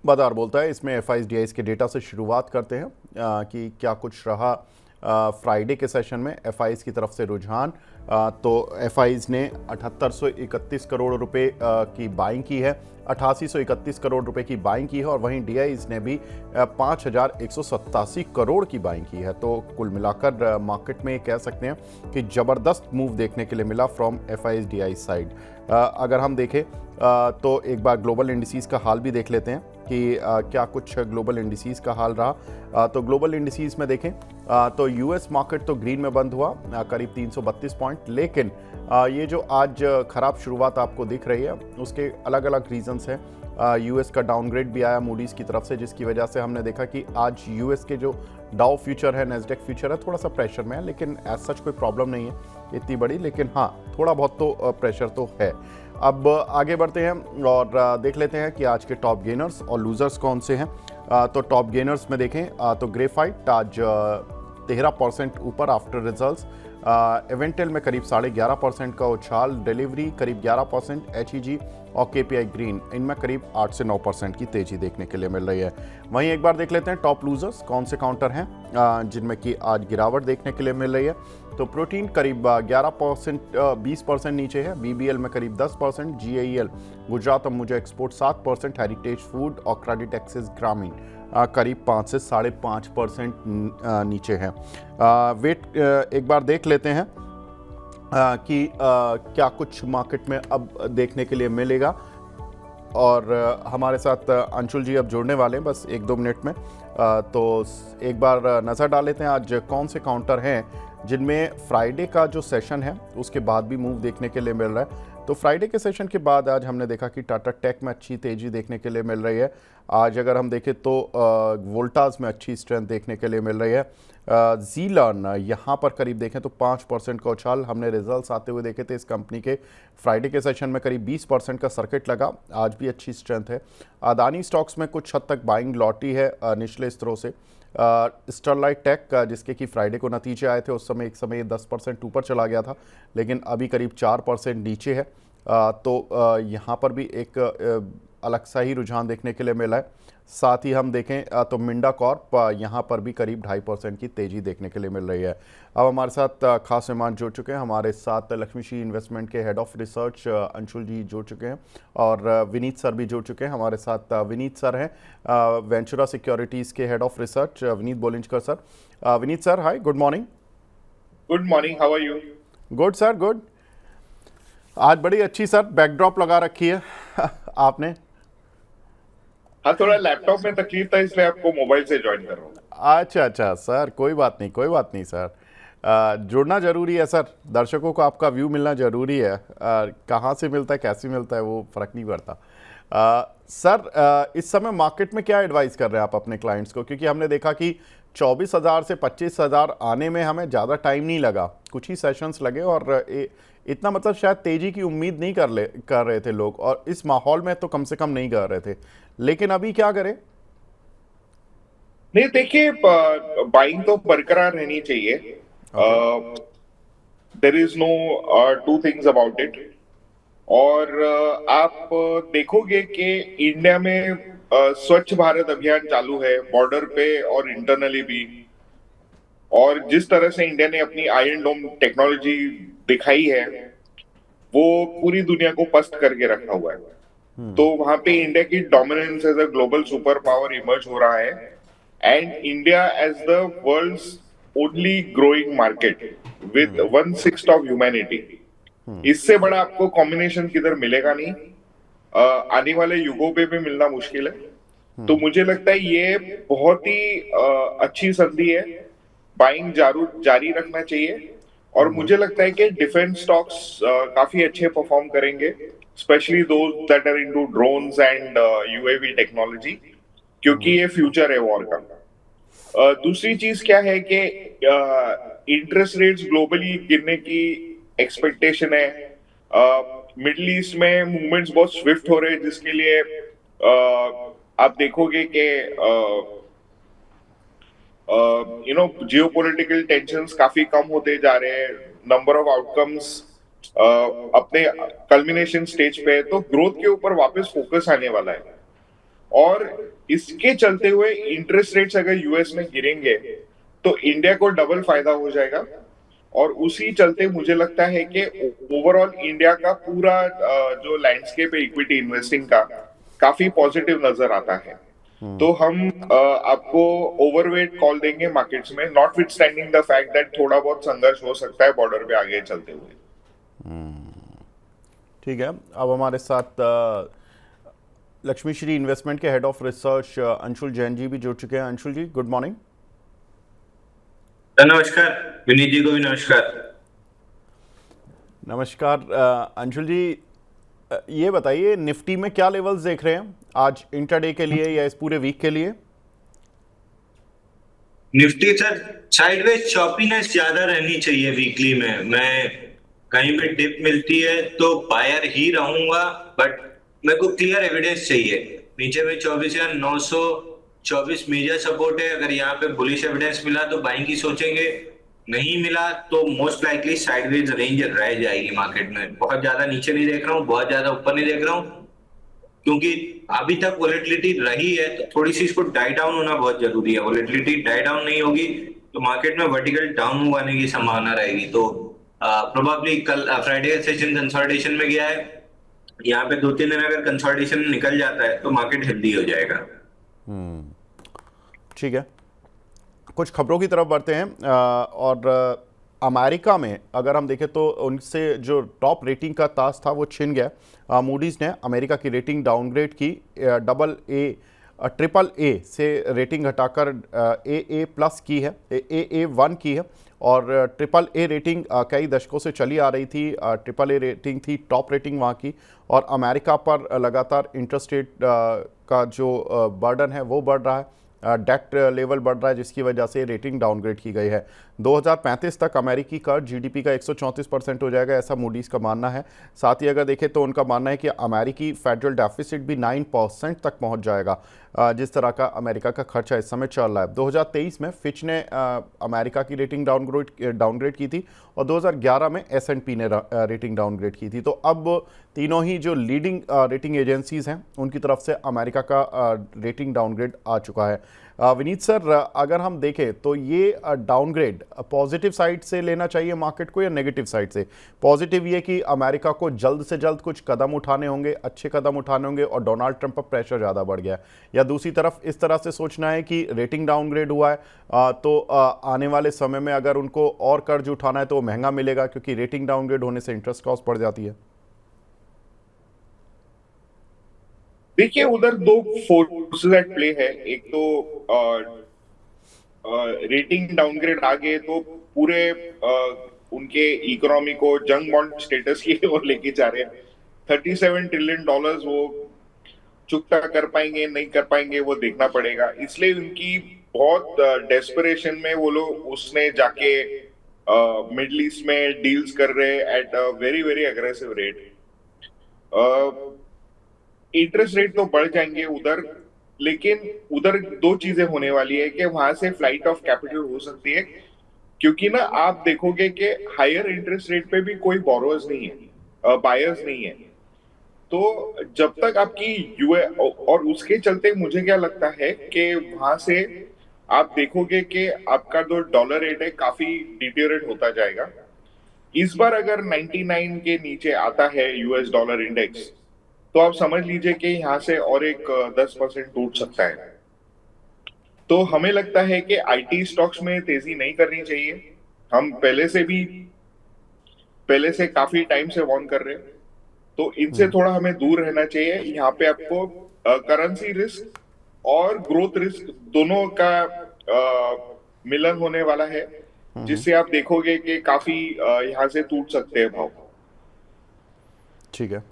बाजार बोलता है। इसमें एफआईएस के डेटा से शुरुआत करते हैं कि क्या कुछ रहा फ्राइडे के सेशन में एफआईएस की तरफ से रुझान। तो एफआईएस ने 7831 करोड़ रुपए की बाइंग की है, 8831 करोड़ रुपए की बाइंग की है, और वहीं डीआईज ने भी 5187 करोड़ की बाइंग की है। तो कुल मिलाकर मार्केट में कह सकते हैं कि ज़बरदस्त मूव देखने के लिए मिला फ्रॉम एफआईएस डीआई साइड। अगर हम देखें तो एक बार ग्लोबल इंडिसेस का हाल भी देख लेते हैं कि क्या कुछ ग्लोबल इंडिसेस का हाल रहा। तो ग्लोबल इंडिसेस में देखें तो यूएस मार्केट तो ग्रीन में बंद हुआ, करीब 332 पॉइंट। लेकिन ये जो आज खराब शुरुआत आपको दिख रही है उसके अलग अलग रीजंस हैं। यूएस का डाउनग्रेड भी आया मूडीज की तरफ से, जिसकी वजह से हमने देखा कि आज यूएस के जो डाउ फ्यूचर है, नैस्डैक फ्यूचर है, थोड़ा सा प्रेशर में है। लेकिन एज सच कोई प्रॉब्लम नहीं है इतनी बड़ी, लेकिन हाँ थोड़ा बहुत तो प्रेशर तो है। अब आगे बढ़ते हैं और देख लेते हैं कि आज के टॉप गेनर्स और लूजर्स कौन से हैं। तो टॉप गेनर्स में देखें तो ग्रेफाइट आज 13% ऊपर आफ्टर रिजल्ट्स। इवेंटल में करीब 11.5% का उछाल, डिलीवरी करीब 11%, एचईजी और केपीआई ग्रीन इनमें करीब 8 से 9% की तेजी देखने के लिए मिल रही है। वहीं एक बार देख लेते हैं टॉप लूजर्स कौन से काउंटर हैं जिनमें कि आज गिरावट देखने के लिए मिल रही है। तो प्रोटीन करीब 11%, 20% नीचे है, बीबीएल में करीब 10%, GAEL Gujarat Ambuja export 7%, heritage food और क्रेडिट एक्सेस ग्रामीण करीब 5 से 5.5% नीचे हैं। वेट एक बार देख लेते हैं कि क्या कुछ मार्केट में अब देखने के लिए मिलेगा। और हमारे साथ अंशुल जी अब जुड़ने वाले हैं बस 1-2 मिनट में। तो एक बार नज़र डाल लेते हैं आज कौन से काउंटर हैं जिनमें फ्राइडे का जो सेशन है उसके बाद भी मूव देखने के लिए मिल रहा है। तो फ्राइडे के सेशन के बाद आज हमने देखा कि टाटा टेक में अच्छी तेज़ी देखने के लिए मिल रही है। आज अगर हम देखें तो वोल्टास में अच्छी स्ट्रेंथ देखने के लिए मिल रही है। ज़ीलर्न यहाँ पर करीब देखें तो 5% का उछाल हमने रिजल्ट्स आते हुए देखे थे इस कंपनी के। फ्राइडे के सेशन में करीब 20% का सर्किट लगा, आज भी अच्छी स्ट्रेंथ है। अदानी स्टॉक्स में कुछ हद तक बाइंग लौटी है निचले स्तरों से। स्टरलाइट टेक जिसके कि फ्राइडे को नतीजे आए थे उस समय एक समय 10% ऊपर चला गया था, लेकिन अभी करीब 4% नीचे है। तो यहाँ पर भी एक अलग सा ही रुझान देखने के लिए मिला है। साथ ही हम देखें तो मिंडा कॉर्प यहाँ पर भी करीब 2.5% की तेज़ी देखने के लिए मिल रही है। अब हमारे साथ खास मेहमान जुड़ चुके हैं। हमारे साथ लक्ष्मीश्री इन्वेस्टमेंट के हेड ऑफ रिसर्च अंशुल जी जुड़ चुके हैं और विनीत सर भी जुड़ चुके हैं। हमारे साथ विनीत सर हैं वेंचुरा सिक्योरिटीज़ के head of research, Vineet Bolinjkar sir. Vineet sir hi, good morning. Good morning, how are you? Good sir, good. आज बड़ी अच्छी सर बैकड्रॉप लगा रखी है आपने। हाँ, थोड़ा लैपटॉप में तकलीफ था इसलिए आपको मोबाइल से ज्वाइन कर रहा हूँ। अच्छा सर, कोई बात नहीं, कोई बात नहीं सर। जुड़ना जरूरी है सर, दर्शकों को आपका व्यू मिलना जरूरी है। कहाँ से मिलता है कैसे मिलता है वो फर्क नहीं पड़ता। सर इस समय मार्केट में क्या एडवाइस कर रहे हैं आप अपने क्लाइंट्स को, क्योंकि हमने देखा कि 24,000 से 25,000 आने में हमें ज़्यादा टाइम नहीं लगा, कुछ ही सेशंस लगे और इतना मतलब शायद तेजी की उम्मीद नहीं कर रहे थे लोग, और इस माहौल में तो कम से कम नहीं कर रहे थे। लेकिन अभी क्या करें? नहीं, देखिए, बाइंग तो बरकरार रहनी चाहिए। There is no two things about it. और आप देखोगे कि इंडिया में स्वच्छ भारत अभियान चालू है बॉर्डर पे और इंटरनली भी। और जिस तरह से इंडिया ने अपनी आयरन डोम टेक्नोलॉजी दिखाई है वो पूरी दुनिया को पस्त करके रखा हुआ है। तो वहां पे इंडिया की dominance as a global super power emerge हो रहा है and India as the world's only growing market with 1/6 of humanity. इससे बड़ा आपको कॉम्बिनेशन किधर मिलेगा नहीं। आने वाले युगों पे भी मिलना मुश्किल है। तो मुझे लगता है ये बहुत ही अच्छी संधि है, बाइंग जारी रखना चाहिए। और मुझे लगता है कि डिफेंस स्टॉक्स काफी अच्छे परफॉर्म करेंगे, specially those that are into drones and UAV technology, क्योंकि ये फ्यूचर है वॉर का। दूसरी चीज क्या है कि इंटरेस्ट रेट्स ग्लोबली गिरने की एक्सपेक्टेशन है। मिडिल ईस्ट में मूवमेंट्स बहुत स्विफ्ट हो रहे हैं, जिसके लिए आप देखोगे कि जियोपॉलिटिकल टेंशंस काफी कम होते जा रहे हैं, नंबर ऑफ आउटकम्स अपने कल्मिनेशन स्टेज पे है, तो ग्रोथ के ऊपर वापस फोकस आने वाला है। और इसके चलते हुए इंटरेस्ट रेट्स अगर यूएस में गिरेंगे तो इंडिया को डबल फायदा हो जाएगा। और उसी चलते मुझे लगता है कि ओवरऑल इंडिया का पूरा जो लैंडस्केप है इक्विटी इन्वेस्टिंग का काफी पॉजिटिव नजर आता है। तो हम आपको ओवरवेट कॉल देंगे मार्केट्स में, नॉटविथस्टैंडिंग द फैक्ट दैट थोड़ा बहुत संघर्ष हो सकता है बॉर्डर पे आगे चलते हुए। ठीक है, अब हमारे साथ लक्ष्मी श्री इन्वेस्टमेंट के head of research Anshul Jain ji भी जुड़ चुके हैं। Anshul ji, good morning. नमस्कार विनीत जी को भी नमस्कार। नमस्कार अंशुल जी, ये बताइए निफ्टी में क्या लेवल्स देख रहे हैं आज इंट्राडे के लिए या इस पूरे वीक के लिए? निफ्टी सर साइडवेज चॉपीनेस ज्यादा रहनी चाहिए वीकली में। मैं कहीं पे डिप मिलती है तो बायर ही रहूंगा, बट मेरे को क्लियर एविडेंस चाहिए। नीचे में 24,924 मेजर सपोर्ट है, अगर यहाँ पे बुलिश एविडेंस मिला तो बाइंग की सोचेंगे, नहीं मिला तो मोस्ट लाइकली साइडवेज रेंज रह जाएगी मार्केट में। बहुत ज्यादा नीचे नहीं देख रहा हूँ, बहुत ज्यादा ऊपर नहीं देख रहा हूँ, क्योंकि अभी तक वोलेटिलिटी रही है तो थोड़ी सी इसको डाई डाउन होना बहुत जरूरी है। वोलेटिलिटी डाई डाउन नहीं होगी तो मार्केट में वर्टिकल डाउन मूव आने की संभावना रहेगी। तो प्रोबेबली कल फ्राइडे का सेशन कंसोलिडेशन में गया है, यहाँ पे 2-3 दिन अगर कंसोलिडेशन निकल जाता है तो मार्केट हेल्दी हो जाएगा। ठीक है, कुछ खबरों की तरफ बढ़ते हैं। और अमेरिका में अगर हम देखें तो उनसे जो टॉप रेटिंग का ताज था वो छिन गया। मूडीज़ ने अमेरिका की रेटिंग डाउनग्रेड की, ट्रिपल ए से रेटिंग घटाकर AA प्लस की है, AA1 की है। और ट्रिपल ए रेटिंग कई दशकों से चली आ रही थी, ट्रिपल ए रेटिंग थी टॉप रेटिंग वहाँ की। और अमेरिका पर लगातार इंटरेस्ट रेट का जो बर्डन है वो बढ़ रहा है, डेट लेवल बढ़ रहा है, जिसकी वजह से रेटिंग डाउनग्रेड की गई है। 2035 तक अमेरिकी का जीडीपी का 134% हो जाएगा, ऐसा मूडीज़ का मानना है। साथ ही अगर देखें तो उनका मानना है कि अमेरिकी फेडरल डेफिसिट भी 9% तक पहुंच जाएगा, जिस तरह का अमेरिका का खर्चा इस समय चल रहा है। 2023 में फिच ने अमेरिका की रेटिंग डाउनग्रेड की थी और 2011 में S&P ने रेटिंग डाउनग्रेड की थी। तो अब तीनों ही जो लीडिंग रेटिंग एजेंसीज हैं उनकी तरफ से अमेरिका का रेटिंग डाउनग्रेड आ चुका है। विनीत सर, अगर हम देखें तो ये डाउनग्रेड पॉजिटिव साइड से लेना चाहिए मार्केट को या नेगेटिव साइड से? पॉजिटिव ये कि अमेरिका को जल्द से जल्द कुछ कदम उठाने होंगे, अच्छे कदम उठाने होंगे और डोनाल्ड ट्रंप पर प्रेशर ज़्यादा बढ़ गया, या दूसरी तरफ इस तरह से सोचना है कि रेटिंग डाउनग्रेड हुआ है तो आने वाले समय में अगर उनको और कर्ज उठाना है तो वो महंगा मिलेगा, क्योंकि रेटिंग डाउनग्रेड होने से इंटरेस्ट कॉस्ट बढ़ जाती है? देखिए, उधर दो फोर्सेस एट प्ले है। एक तो रेटिंग डाउनग्रेड आ गए तो पूरे उनके इकोनॉमी को जंग बॉन्ड स्टेटस की ओर लेके जा रहे हैं। $37 ट्रिलियन वो चुकता कर पाएंगे नहीं कर पाएंगे वो देखना पड़ेगा। इसलिए उनकी बहुत डेस्परेशन में वो लोग उसने जाके मिडिल ईस्ट में डील्स कर रहे at very very aggressive rate. Interest rate तो बढ़ जाएंगे उधर, लेकिन उधर दो चीजें होने वाली है कि वहां से फ्लाइट ऑफ कैपिटल हो सकती है, क्योंकि ना आप देखोगे कि हायर इंटरेस्ट रेट पे भी कोई बोरोअर्स नहीं है, बायर्स नहीं है। तो जब तक आपकी यूएस, और उसके चलते मुझे क्या लगता है कि वहां से आप देखोगे कि आपका जो डॉलर रेट है काफी डिटेरियोरेट होता जाएगा। इस बार अगर 99 के नीचे आता है यूएस डॉलर इंडेक्स तो आप समझ लीजिए कि यहाँ से और एक 10% टूट सकता है। तो हमें लगता है कि आईटी स्टॉक्स में तेजी नहीं करनी चाहिए। हम पहले से काफी टाइम से वार्न कर रहे हैं, तो इनसे थोड़ा हमें दूर रहना चाहिए। यहाँ पे आपको करेंसी रिस्क और ग्रोथ रिस्क दोनों का मिलन होने वाला है, जिससे आप देखोगे कि काफी यहाँ से टूट सकते हैं भाव। ठीक है,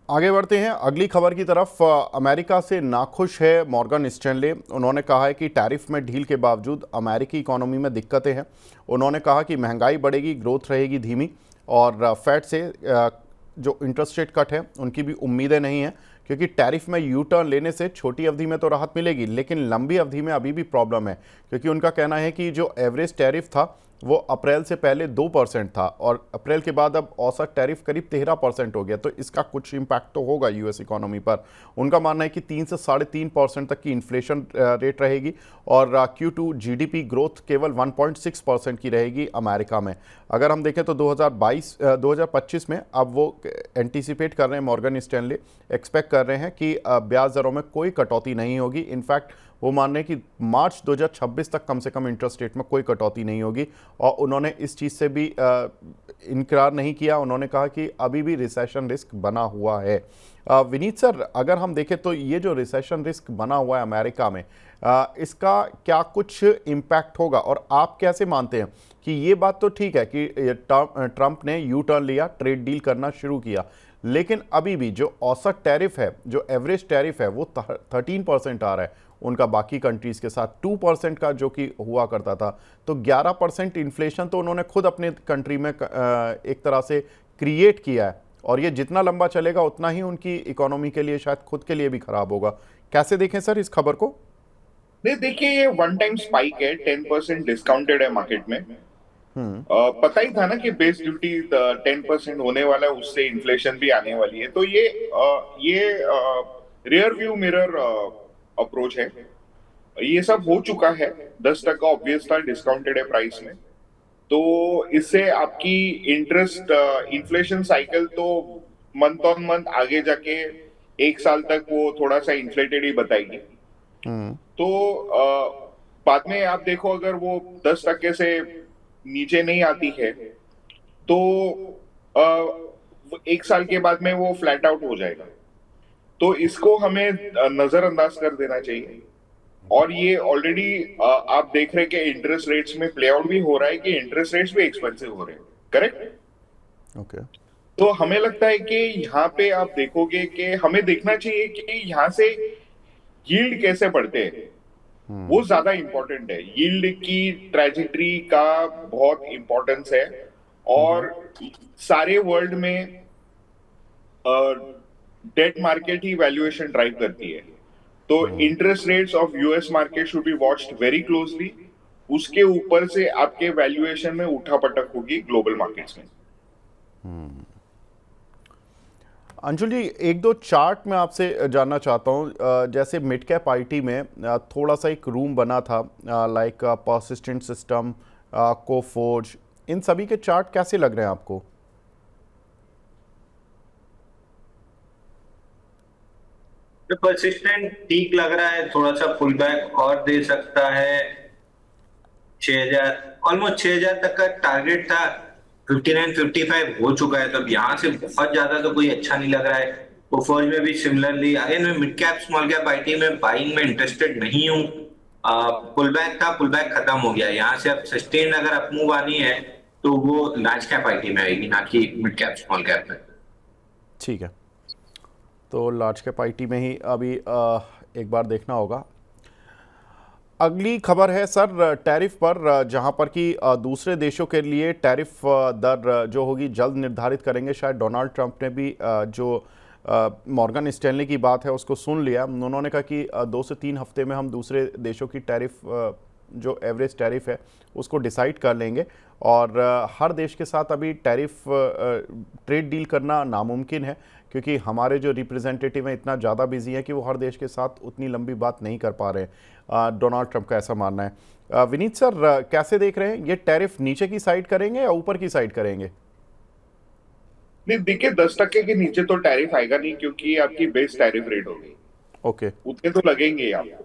आगे बढ़ते हैं अगली खबर की तरफ। अमेरिका से नाखुश है मॉर्गन स्टैनले। उन्होंने कहा है कि टैरिफ में ढील के बावजूद अमेरिकी इकोनॉमी में दिक्कतें हैं। उन्होंने कहा कि महंगाई बढ़ेगी, ग्रोथ रहेगी धीमी, और फेड से जो इंटरेस्ट रेट कट है उनकी भी उम्मीदें नहीं हैं, क्योंकि टैरिफ में यू टर्न लेने से छोटी अवधि में तो राहत मिलेगी, लेकिन लंबी अवधि में अभी भी प्रॉब्लम है। क्योंकि उनका कहना है कि जो एवरेज टैरिफ था वो अप्रैल से पहले 2% था और अप्रैल के बाद अब औसत टैरिफ करीब 13% हो गया। तो इसका कुछ इम्पैक्ट तो होगा यूएस इकोनॉमी पर। उनका मानना है कि 3 से 3.5% तक की इन्फ्लेशन रेट रहेगी और Q2 जीडीपी ग्रोथ केवल 1.6% की रहेगी अमेरिका में। अगर हम देखें तो 2025 में अब वो एंटीसिपेट कर रहे हैं, मॉर्गन स्टैनली एक्सपेक्ट कर रहे हैं कि ब्याज दरों में कोई कटौती नहीं होगी। इनफैक्ट वो मान रहे हैं कि मार्च 2026 तक कम से कम इंटरेस्ट रेट में कोई कटौती नहीं होगी और उन्होंने इस चीज़ से भी इनकार नहीं किया। उन्होंने कहा कि अभी भी रिसेशन रिस्क बना हुआ है। विनीत सर, अगर हम देखें तो ये जो रिसेशन रिस्क बना हुआ है अमेरिका में, इसका क्या कुछ इम्पैक्ट होगा और आप कैसे मानते हैं कि ये बात तो ठीक है कि ट्रंप ने यू टर्न लिया, ट्रेड डील करना शुरू किया, लेकिन अभी भी जो औसत टैरिफ है, जो एवरेज टैरिफ है वो 13% आ रहा है उनका बाकी कंट्रीज के साथ 2% का जो कि हुआ करता था। तो 11% इन्फ्लेशन तो उन्होंने खुद अपने कंट्री में एक तरह से क्रिएट किया है और ये जितना लंबा चलेगा उतना ही उनकी इकोनॉमी के लिए, शायद खुद के लिए भी खराब होगा। कैसे देखें सर इस खबर को? नहीं, देखिए, ये वन टाइम स्पाइक है, 10% डिस्काउंटेड है मार्केट में। पता ही था ना कि बेस ड्यूटी 10% होने वाला है, उससे इन्फ्लेशन भी आने वाली है। तो ये रियर व्यू मिरर अप्रोच है। ये सब हो चुका है। 10% ऑब्वियस था, डिस्काउंटेड है प्राइस में। तो इससे आपकी इंटरेस्ट इन्फ्लेशन साइकिल तो मंथ ऑन मंथ आगे जाके 1 साल तक वो थोड़ा सा इन्फ्लेटेड ही बताएगी। तो बाद में आप देखो, अगर वो 10% से नीचे नहीं आती है तो 1 साल के बाद में वो फ्लैट आउट हो जाएगा। तो इसको हमें नजरअंदाज कर देना चाहिए। और ये ऑलरेडी आप देख रहे हैं कि इंटरेस्ट रेट्स में प्ले आउट भी हो रहा है कि इंटरेस्ट रेट्स भी एक्सपेंसिव हो रहे हैं। करेक्ट। ओके। तो हमें लगता है कि यहाँ पे आप देखोगे कि हमें देखना चाहिए कि यहाँ से यील्ड कैसे बढ़ते हैं, वो ज्यादा इंपॉर्टेंट है। यील्ड की ट्रेजेक्टरी का बहुत इंपॉर्टेंस है और सारे वर्ल्ड में डेट मार्केट ही वैल्यूएशन ड्राइव करती है। तो interest rates of US market should be watched very closely. उसके ऊपर से आपके वैल्यूएशन में उठापटक होगी ग्लोबल मार्केट्स में। अंशुल जी, एक दो चार्ट मैं आपसे जानना चाहता हूँ। जैसे मिड कैप आईटी में थोड़ा सा एक रूम बना था, लाइक परसिस्टेंट सिस्टम, कोफोर्ज, इन सभी के चार्ट कैसे लग रहे हैं आपको? परसिस्टेंट ठीक लग रहा है, थोड़ा सा पुल बैक और दे सकता है। 6000, ऑलमोस्ट 6000 तक का टारगेट था, 59-55 हो चुका है। तो अब यहाँ से बहुत ज्यादा तो कोई अच्छा नहीं लग रहा है। कोफोर्ज में भी सिमिलरली, अगेन मैं mid cap small cap IT में बाइंग में इंटरेस्टेड नहीं हूँ। पुल बैक था, पुल बैक खत्म हो गया। यहाँ से अब सस्टेन अगर अपमूव आनी है तो वो लार्ज कैप आईटी में आएगी, ना कि मिड कैप स्मॉल कैप में। ठीक है, तो लार्ज कैप आईटी में ही अभी एक बार देखना होगा। अगली खबर है सर टैरिफ पर, जहां पर कि दूसरे देशों के लिए टैरिफ दर जो होगी जल्द निर्धारित करेंगे। शायद डोनाल्ड ट्रंप ने भी जो मॉर्गन स्टैनली की बात है उसको सुन लिया। उन्होंने कहा कि 2 से 3 हफ्ते में हम दूसरे देशों की टैरिफ, जो एवरेज टैरिफ है उसको डिसाइड कर लेंगे और हर देश के साथ अभी टैरिफ ट्रेड डील करना नामुमकिन है, क्योंकि हमारे जो रिप्रेजेंटेटिव हैं इतना ज़्यादा बिजी हैं कि वो हर देश के साथ उतनी लंबी बात नहीं कर पा रहे हैं। डोनाल्ड ट्रंप का ऐसा मानना है। विनीत सर, कैसे देख रहे हैं, ये टैरिफ नीचे की साइड करेंगे या ऊपर की साइड करेंगे? नहीं, देखिए, 10% के नीचे तो टैरिफ आएगा नहीं, क्योंकि आपकी बेस टैरिफ रेट होगी। ओके। उतने तो लगेंगे ही आपको।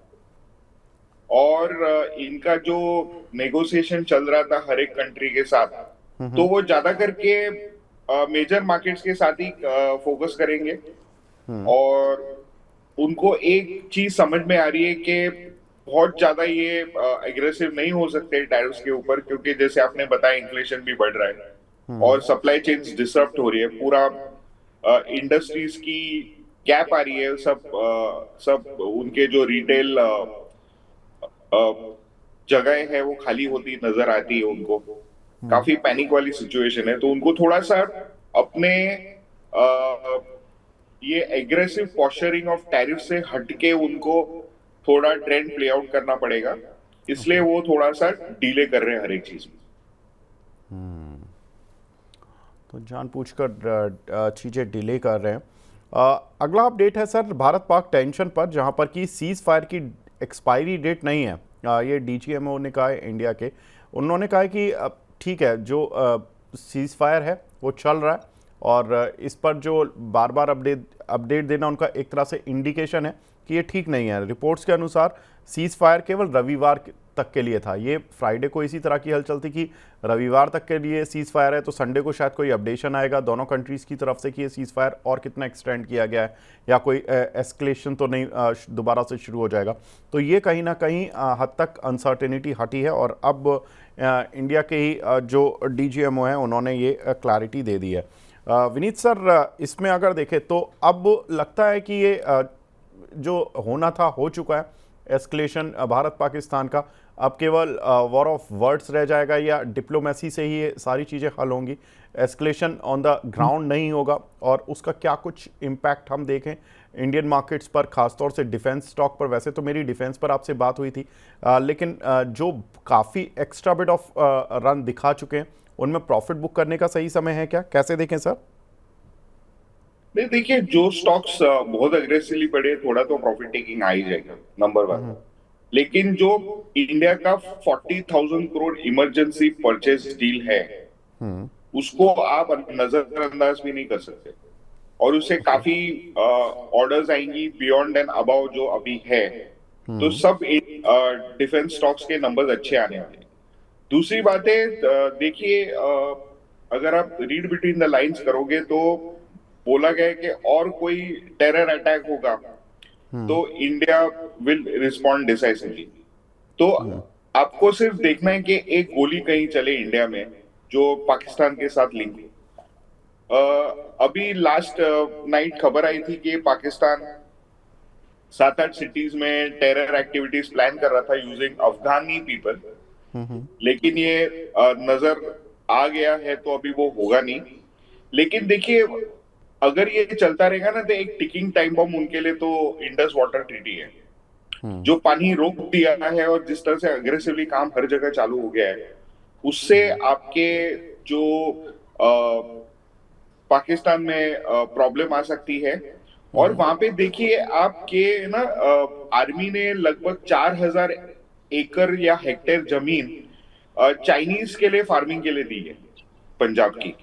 और इनका जो नेगोशिएशन चल रहा था हर एक कंट्री के साथ, तो वो ज्यादा करके मेजर मार्केट्स के साथ ही फोकस करेंगे। और उनको एक चीज समझ में आ रही है कि बहुत ज्यादा ये एग्रेसिव नहीं हो सकते टैरिफ्स के ऊपर, क्योंकि जैसे आपने बताया इन्फ्लेशन भी बढ़ रहा है और सप्लाई चेन्स डिसरप्ट हो रही है। पूरा इंडस्ट्रीज की गैप आ रही है। सब उनके जो रिटेल जगह है वो खाली होती नजर आती है उनको। काफी पैनिक वाली सिचुएशन है। तो उनको थोड़ा सा अपने ये एग्रेसिव पॉस्चरिंग ऑफ टैरिफ से हटके उनको थोड़ा ट्रेंड प्ले आउट करना पड़ेगा। इसलिए वो थोड़ा सा डिले कर रहे हैं हर एक चीज में। तो जानबूझकर चीज़ें डिले कर रहे हैं। अगला अपडेट है सर भारत पाक टेंशन पर, जहां पर कि सीज़ फायर की एक्सपायरी डेट नहीं है। ये डीजीएमओ ने कहा है इंडिया के, उन्होंने कहा है कि ठीक है जो सीज़ फायर है वो चल रहा है और इस पर जो बार बार अपडेट देना उनका एक तरह से इंडिकेशन है कि ये ठीक नहीं है। रिपोर्ट्स के अनुसार सीज़ फायर केवल रविवार तक के लिए था। ये फ्राइडे को इसी तरह की हलचल थी कि रविवार तक के लिए सीज़ फायर है, तो संडे को शायद कोई अपडेशन आएगा दोनों कंट्रीज़ की तरफ से कि ये सीज़ फायर और कितना एक्सटेंड किया गया है या कोई एस्केलेशन तो नहीं दोबारा से शुरू हो जाएगा। तो ये कहीं ना कहीं हद तक अनसर्टेनिटी हटी है और अब इंडिया के ही जो डीजीएमओ है उन्होंने ये क्लैरिटी दे दी है। विनीत सर, इसमें अगर देखें तो अब लगता है कि ये जो होना था हो चुका है, एस्केलेशन भारत पाकिस्तान का, अब केवल वॉर ऑफ वर्ड्स रह जाएगा या डिप्लोमेसी से ही ये सारी चीज़ें हल होंगी, एस्केलेशन ऑन द ग्राउंड नहीं होगा और उसका क्या कुछ इम्पैक्ट हम देखें इंडियन मार्केट्स पर, खासतौर से डिफेंस स्टॉक पर। वैसे तो मेरी डिफेंस पर आपसे बात हुई थी, लेकिन जो काफ़ी एक्स्ट्रा बिट ऑफ रन दिखा चुके हैं उनमें प्रॉफिट बुक करने का सही समय है क्या, कैसे देखें सर? नहीं, देखिए जो स्टॉक्स बहुत अग्रेसिवली बढ़े, थोड़ा तो प्रॉफिट टेकिंग आ ही जाएगा, नंबर वन। लेकिन जो इंडिया का 40,000 करोड़ इमरजेंसी परचेज डील है, उसको आप नजरअंदाज भी नहीं कर सकते और उससे काफी ऑर्डर्स आएंगी बियॉन्ड एंड अबव जो अभी है। तो सब डिफेंस स्टॉक्स के नंबर्स अच्छे आने वाले। दूसरी बात है, देखिए अगर आप रीड बिटवीन द लाइंस करोगे तो बोला गया है कि और कोई टेरर अटैक होगा तो इंडिया विल रिस्पॉन्ड डिसाइसिवली। तो आपको सिर्फ देखना है कि एक गोली कहीं चले इंडिया में जो पाकिस्तान के साथ लिंक है। अभी लास्ट नाइट खबर आई थी कि पाकिस्तान 7-8 सिटीज में टेरर एक्टिविटीज प्लान कर रहा था यूजिंग अफगानी पीपल, लेकिन ये नजर आ गया है तो अभी वो होगा नहीं। लेकिन देखिए अगर ये चलता रहेगा ना तो एक टिकिंग टाइम बम उनके लिए तो इंडस वाटर ट्रीटी है, जो पानी रोक दिया है और जिस तरह से अग्रेसिवली काम हर जगह चालू हो गया है, उससे आपके जो पाकिस्तान में प्रॉब्लम आ सकती है। और वहां पे देखिए आपके ना आर्मी ने लगभग 4,000 एकड़ या हेक्टेयर जमीन चाइनीज के लिए फार्मिंग के लिए दी है पंजाब की।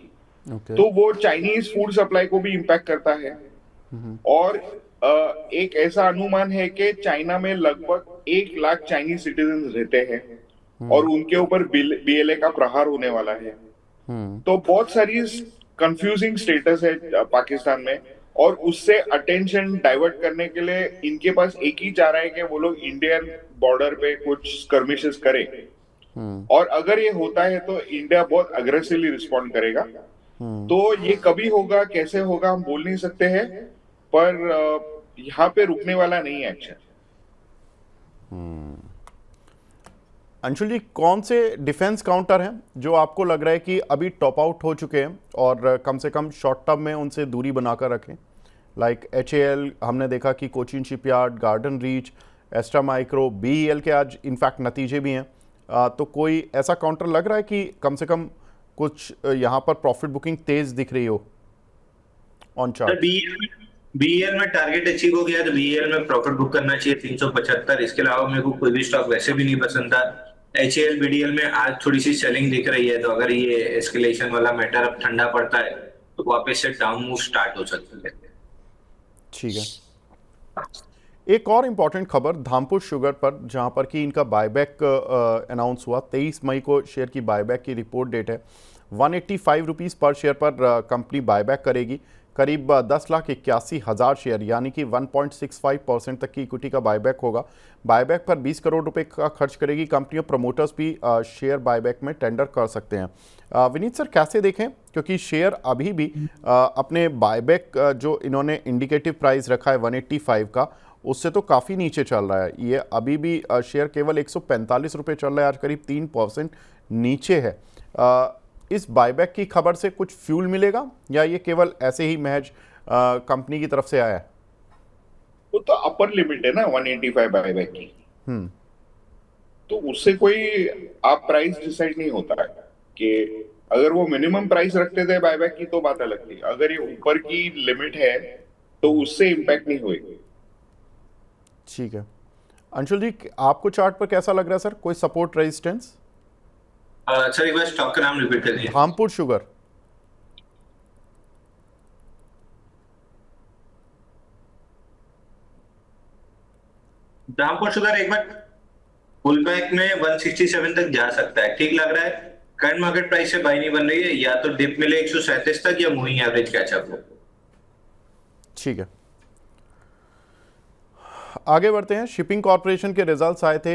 तो वो चाइनीज फूड सप्लाई को भी इम्पैक्ट करता है। और एक ऐसा अनुमान है कि चाइना में लगभग 1 लाख चाइनीज सिटीजन रहते हैं और उनके ऊपर बीएलए का प्रहार होने वाला है। तो बहुत सारी कंफ्यूजिंग स्टेटस है पाकिस्तान में और उससे अटेंशन डाइवर्ट करने के लिए इनके पास एक ही चारा है कि वो लोग इंडियन बॉर्डर पे कुछ स्कर्मिशेस करें। और अगर ये होता है तो इंडिया बहुत अग्रेसिवली रिस्पॉन्ड करेगा। तो ये कभी होगा, कैसे होगा हम बोल नहीं सकते हैं, पर यहाँ पे रुकने वाला नहीं है एक्शन। अंशुल जी, कौन से डिफेंस काउंटर हैं जो आपको लग रहा है कि अभी टॉप आउट हो चुके हैं और कम से कम शॉर्ट टर्म में उनसे दूरी बनाकर रखें? लाइक HAL हमने देखा कि Cochin shipyard, Garden Reach, Astra Micro, BEL के आज इनफैक्ट नतीजे भी हैं। तो कोई ऐसा काउंटर लग रहा है कि कम से कम कुछ यहाँ पर प्रॉफिट बुकिंग तेज दिख रही हो ऑन चार्ट? BEL में टारगेट अचीव हो गया तो BEL में प्रॉफिट बुक करना चाहिए 375। इसके अलावा मेरे को कोई भी स्टॉक वैसे भी नहीं पसंद था। HAL BDL में आज थोड़ी सी सेलिंग दिख रही है, तो अगर ये एस्केलेशन वाला मैटर अब ठंडा पड़ता है तो वापस से डाउन मूव स्टार्ट हो सकती है। ठीक है। एक और इम्पॉर्टेंट खबर धामपुर शुगर पर, जहां पर कि इनका बायबैक अनाउंस हुआ। 23 मई को शेयर की बायबैक की रिपोर्ट डेट है। 185 रुपीज़ पर शेयर पर कंपनी बायबैक करेगी। करीब 10,81,000 शेयर यानी कि 1.65% तक की इक्विटी का बायबैक होगा। बायबैक पर 20 करोड़ रुपए का खर्च करेगी कंपनी और प्रमोटर्स भी शेयर बायबैक में टेंडर कर सकते हैं। विनीत सर, कैसे देखें, क्योंकि शेयर अभी भी अपने बायबैक जो इन्होंने इंडिकेटिव प्राइस रखा है 185 का, उससे तो काफ़ी नीचे चल रहा है। ये अभी भी शेयर केवल 145 रुपये चल रहा है, आज करीब 3% नीचे है। इस बायबैक की खबर से कुछ फ्यूल मिलेगा या ये केवल ऐसे ही महज कंपनी की तरफ से आया है? वो तो अपर लिमिट है ना 185 बायबैक की। तो उससे कोई आप प्राइस डिसाइड नहीं होता है। कि अगर वो मिनिमम प्राइस रखते थे बायबैक की तो बात अलग थी, अगर ये ऊपर की लिमिट है तो उससे इम्पैक्ट नहीं होएगी। ठीक है। अंशुल जी, आपको चार्ट पर कैसा लग रहा है सर? कोई सपोर्ट रेजिस्टेंस? सर एक बार स्टॉक का नाम रिपीट कर दीजिए। धामपुर शुगर। धामपुर शुगर एक बार पुल बैक में 167 तक जा सकता है, ठीक लग रहा है। करंट मार्केट प्राइस से बाई नहीं बन रही है, या तो डिप मिले 137 तक या मूविंग एवरेज कैचअप हो। ठीक है, आगे बढ़ते हैं। शिपिंग कॉरपोरेशन के रिजल्ट्स आए थे।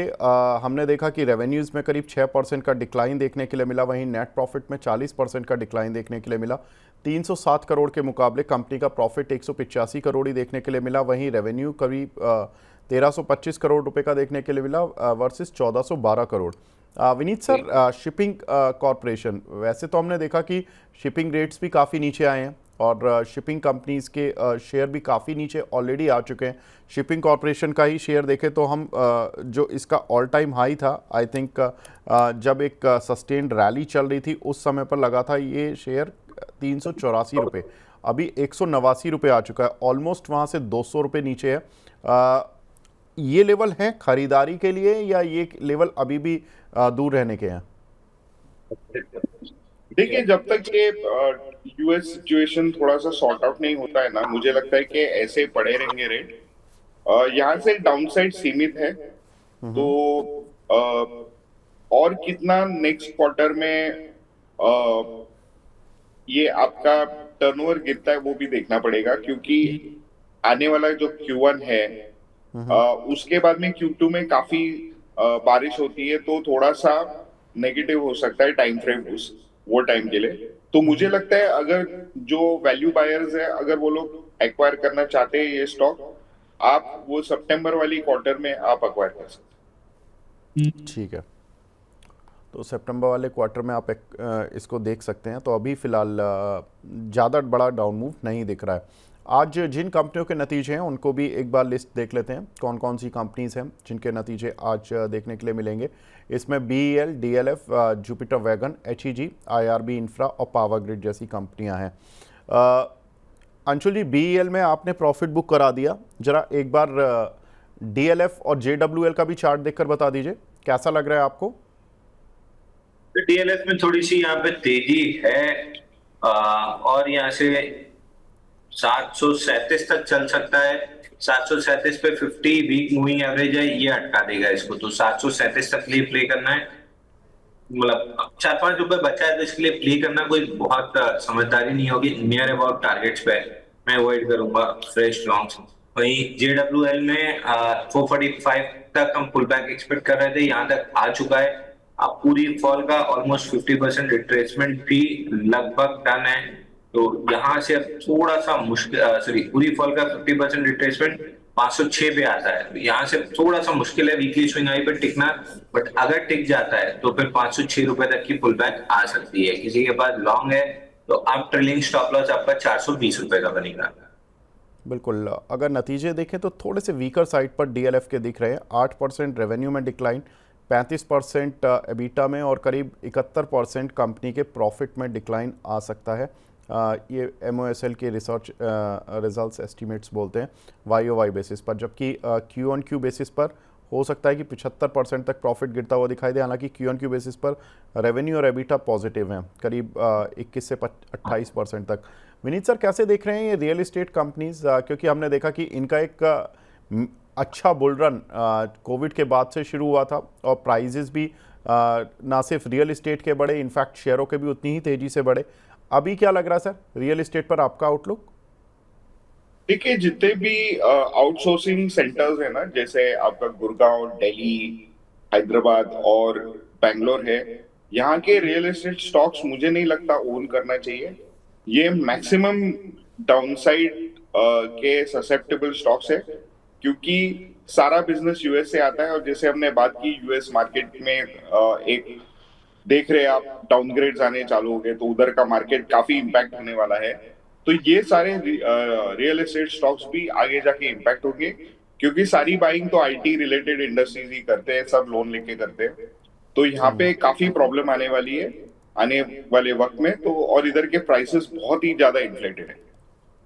हमने देखा कि रेवेन्यूज़ में करीब 6% का डिक्लाइन देखने के लिए मिला, वहीं नेट प्रॉफिट में 40% का डिक्लाइन देखने के लिए मिला। 307 करोड़ के मुकाबले कंपनी का प्रॉफिट 185 करोड़ ही देखने के लिए मिला, वहीं रेवेन्यू करीब 1325 करोड़ रुपए का देखने के लिए मिला versus 1412 crore. Vineet sir, shipping corporation, वैसे तो हमने देखा कि शिपिंग रेट्स भी काफ़ी नीचे आए हैं और शिपिंग कंपनीज़ के शेयर भी काफ़ी नीचे ऑलरेडी आ चुके हैं। शिपिंग कॉरपोरेशन का ही शेयर देखें तो हम जो इसका ऑल टाइम हाई था, आई थिंक जब एक सस्टेन्ड रैली चल रही थी उस समय पर लगा था ये शेयर 384 रुपये, अभी 189 रुपये आ चुका है, ऑलमोस्ट वहाँ से 200 रुपये नीचे है। ये लेवल है खरीदारी के लिए या ये लेवल अभी भी दूर रहने के हैं? देखिए, जब तक ये यूएस सिचुएशन थोड़ा सा सॉर्ट आउट नहीं होता है ना, मुझे लगता है कि ऐसे पड़े रहेंगे रेट। यहाँ से डाउनसाइड सीमित है, तो और कितना नेक्स्ट क्वार्टर में ये आपका टर्नओवर गिरता है वो भी देखना पड़ेगा, क्योंकि आने वाला जो Q1 है उसके बाद में Q2 में काफी बारिश होती है, तो थोड़ा सा नेगेटिव हो सकता है टाइम फ्रेम उस वो टाइम के लिए। तो मुझे लगता है अगर जो वैल्यू बायर्स है, अगर वो लोग एक्वायर करना चाहते हैं ये स्टॉक, आप वो सितंबर वाली क्वार्टर में आप एक्वायर कर सकते हैं। ठीक है, तो सितंबर वाले क्वार्टर में आप इसको देख सकते हैं। तो अभी फ़िलहाल ज़्यादा बड़ा डाउन मूव नहीं दिख रहा है। आज जिन कंपनियों के नतीजे हैं उनको भी एक बार लिस्ट देख लेते हैं, कौन कौन सी कंपनीज़ हैं जिनके नतीजे आज देखने के लिए मिलेंगे। इसमें BEL, DLF, Jupiter wagon, HEG, IRB infra और पावर ग्रिड जैसी कंपनियां हैं। अंशुल जी, BEL में आपने प्रॉफिट बुक करा दिया, जरा एक बार DLF और JWL का भी चार्ट देखकर बता दीजिए कैसा लग रहा है आपको? DLF में थोड़ी सी यहाँ पे तेजी है, और यहाँ से 737 तक चल सकता है। 737 पे 50 वीक मूविंग एवरेज है, ये अटका देगा इसको, तो 737 तक के लिए प्ले करना है। मतलब 4-5 रुपए बचा है तो इसके लिए प्ले करना कोई बहुत समझदारी नहीं होगी। नियर अबाउट टारगेट्स पे मैं अवॉइड करूंगा फ्रेश लॉन्ग्स। वहीं JWL में 445 तक हम पुल बैक एक्सपेक्ट कर रहे थे, यहाँ तक आ चुका है। अब पूरी फॉल का ऑलमोस्ट 50% रिट्रेसमेंट भी लगभग डन है, तो यहाँ से अब थोड़ा सा मुश्किल, सॉरी, पूरी फॉल का 50% रिट्रेसमेंट 506 पे आता है, यहाँ से थोड़ा सा मुश्किल है वीकली स्विंग हाई पे टिकना। बट अगर टिक जाता है तो फिर 506 रुपए तक की पुल बैक आ सकती है। किसी के पास लॉन्ग है तो अब ट्रेलिंग स्टॉप लॉस आपका 420 रुपए का बनेगा। बिल्कुल, अगर नतीजे देखें तो थोड़े से वीकर साइड पर DLF के दिख रहे हैं। 8% रेवेन्यू में डिक्लाइन, 35% एबिटा में और करीब 71% कंपनी के प्रॉफिट में डिक्लाइन आ सकता है। ये MOSL के रिसर्च रिजल्ट्स एस्टीमेट्स बोलते हैं YOY बेसिस पर, जबकि Q-on-Q बेसिस पर हो सकता है कि 75% तक प्रॉफिट गिरता हुआ दिखाई दे। हालांकि Q-on-Q बेसिस पर रेवेन्यू और एबिटा पॉजिटिव हैं, करीब 21 से 28% तक। विनीत सर, कैसे देख रहे हैं ये रियल एस्टेट कंपनीज, क्योंकि हमने देखा कि इनका एक अच्छा बुल रन कोविड के बाद से शुरू हुआ था और प्राइजेस भी ना सिर्फ रियल एस्टेट के बढ़े, इनफैक्ट शेयरों के भी उतनी ही तेजी से बढ़े। अभी क्या लग रहा है सर रियल एस्टेट पर आपका आउटलुक? देखिए, जितने भी आउटसोर्सिंग सेंटर्स है ना, जैसे आपका गुड़गांव, दिल्ली, हैदराबाद और बैंगलोर है, यहाँ के रियल एस्टेट स्टॉक्स मुझे नहीं लगता ओन करना चाहिए। ये मैक्सिमम डाउनसाइड के ससेप्टेबल स्टॉक्स है, क्योंकि सारा बिजनेस यूएस से आता है, और जैसे हमने बात की यूएस मार्केट में एक देख रहे हैं आप डाउनग्रेड्स आने चालू हो गए, तो उधर का मार्केट काफी इम्पैक्ट होने वाला है। तो ये सारे रियल एस्टेट स्टॉक्स भी आगे जाके इम्पैक्ट होंगे, क्योंकि सारी बाइंग तो आईटी रिलेटेड इंडस्ट्रीज ही करते हैं, सब लोन लेके करते हैं, तो यहाँ पे काफी प्रॉब्लम आने वाली है। आने वाले वक्त में। तो और इधर के प्राइसेस बहुत ही ज्यादा इन्फ्लेटेड है,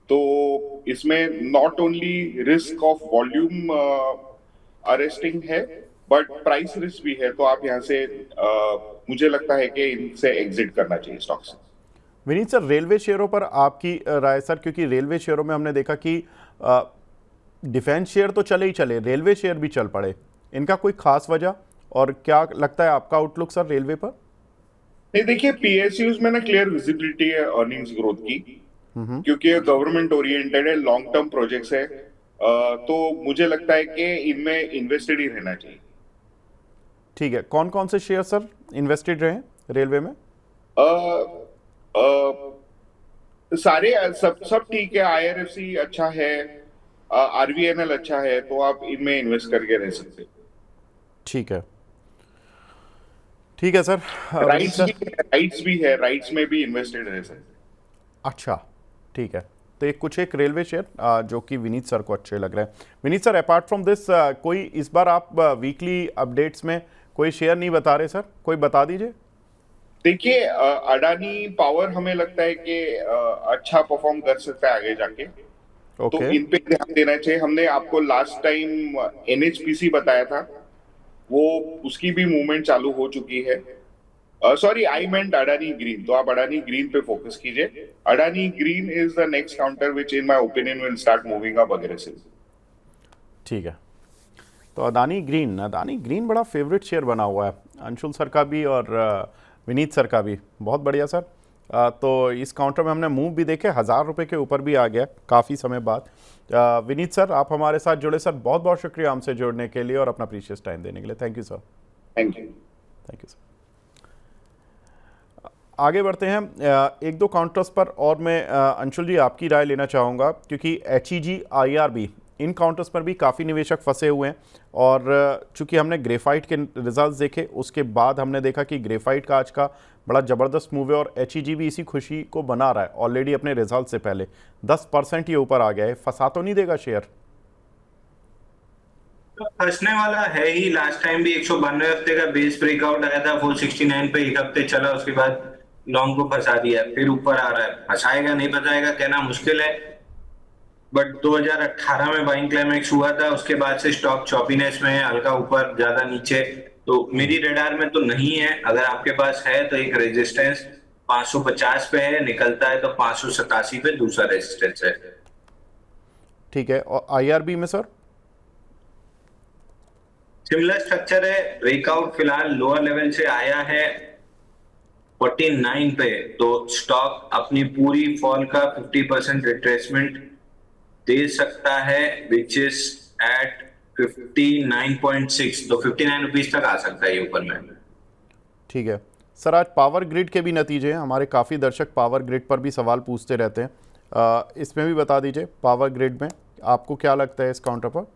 तो इसमें not only risk of volume arresting है बट प्राइस रिस्क भी है। तो आप यहाँ से मुझे लगता है कि इनसे एग्जिट करना चाहिए स्टॉक से। विनीत सर, रेलवे शेयरों पर आपकी राय सर, क्योंकि रेलवे शेयरों में हमने देखा कि डिफेंस शेयर तो चले ही चले, रेलवे शेयर भी चल पड़े, इनका कोई खास वजह, और क्या लगता है आपका आउटलुक सर रेलवे पर? नहीं, देखिए पीएसयूज में ना क्लियर विजिबिलिटी है अर्निंग्स ग्रोथ की, क्योंकि गवर्नमेंट ओरिएंटेड है, लॉन्ग टर्म प्रोजेक्ट्स है, तो मुझे लगता है कि इनमें इन्वेस्टेड ही रहना चाहिए। ठीक है, कौन कौन से शेयर सर इन्वेस्टेड रहे रेलवे में? सारे सब ठीक है, आईआरएफसी अच्छा है, आरवीएनएल अच्छा है, तो आप इनमें इन्वेस्ट करके रह सकते हैं। ठीक है, ठीक है सर। राइट्स भी है, राइट्स में भी इन्वेस्टेड रह सकते हैं। अच्छा, ठीक है, तो एक रेलवे शेयर जो कि विनीत सर को अच्छे लग रहे हैं। Vineet sir, apart from this कोई इस बार आप वीकली अपडेट्स में कोई शेयर नहीं बता रहे सर, कोई बता दीजिए। देखिए अडानी पावर हमें लगता है कि अच्छा परफॉर्म कर सकता है आगे जाके, तो इन पे ध्यान देना चाहिए। हमने आपको लास्ट टाइम एनएचपीसी बताया था, वो उसकी भी मूवमेंट चालू हो चुकी है। सॉरी, आई मेंट अडानी ग्रीन, तो आप अडानी ग्रीन पे फोकस कीजिए। Adani green is the next counter which in my opinion will start moving up aggressively. ठीक है, तो अडानी ग्रीन बड़ा फेवरेट शेयर बना हुआ है अंशुल सर का भी और विनीत सर का भी, बहुत बढ़िया सर। तो इस काउंटर में हमने मूव भी देखे, 1000 रुपये के ऊपर भी आ गया काफ़ी समय बाद। विनीत सर, आप हमारे साथ जुड़े सर, बहुत बहुत शुक्रिया हमसे जुड़ने के लिए और अपना प्रीशियस टाइम देने के लिए। Thank you sir. Thank you sir. आगे बढ़ते हैं एक दो काउंटर्स पर, और मैं अंशुल जी आपकी राय लेना चाहूँगा, क्योंकि HEG IRB इन काउंटर्स पर भी काफ़ी निवेशक फंसे हुए हैं। और चूंकि हमने ग्रेफाइट के रिजल्ट्स देखे, उसके बाद हमने देखा कि ग्रेफाइट का आज का बड़ा ज़बरदस्त मूव है और HEG भी इसी खुशी को बना रहा है। ऑलरेडी अपने रिजल्ट से पहले 10% ये ऊपर आ गया है। फंसा तो नहीं देगा शेयर? फंसने वाला है ही। लास्ट टाइम भी 192 हफ्ते का बेस ब्रेकआउट आया था, 469 पे एक हफ्ते चला, उसके बाद लॉन्ग को फंसा दिया, फिर ऊपर आ रहा है। फंसाएगा नहीं फंसाएगा कहना मुश्किल है, बट 2018 में बाइंग क्लाइमेक्स हुआ था, उसके बाद से स्टॉक चॉपीनेस में है, हल्का ऊपर ज्यादा नीचे। तो मेरी रडार में तो नहीं है। अगर आपके पास है तो एक रेजिस्टेंस 550 पे है, निकलता है तो 587 पे दूसरा रेजिस्टेंस है। ठीक है, और IRB में सर सिमिलर स्ट्रक्चर है, ब्रेकआउट फिलहाल लोअर लेवल से आया है 49 पे, तो स्टॉक अपनी पूरी फॉल का 50% रिट्रेसमेंट दे सकता है, विच इज एट 59.6, तो 59 रुपीज तक आ सकता है ये ऊपर में। ठीक है सर, आज पावर ग्रिड के भी नतीजे हैं। हमारे काफ़ी दर्शक पावर ग्रिड पर भी सवाल पूछते रहते हैं, इसमें भी बता दीजिए पावर ग्रिड में आपको क्या लगता है इस काउंटर पर?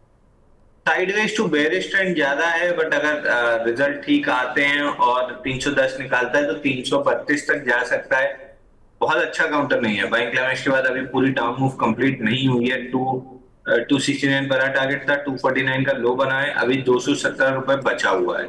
साइडवेज टू बेयरिश ट्रेंड ज्यादा है, बट अगर रिजल्ट ठीक आते हैं और 310 निकालता है तो 332 तक जा सकता है। बहुत अच्छा काउंटर नहीं है। बाइंग क्लाइमेक्स के बाद अभी पूरी डाउन मूव कंप्लीट नहीं हुई है। 269 बड़ा टारगेट था, 249 का लो बना है, अभी 270 रुपए बचा हुआ है।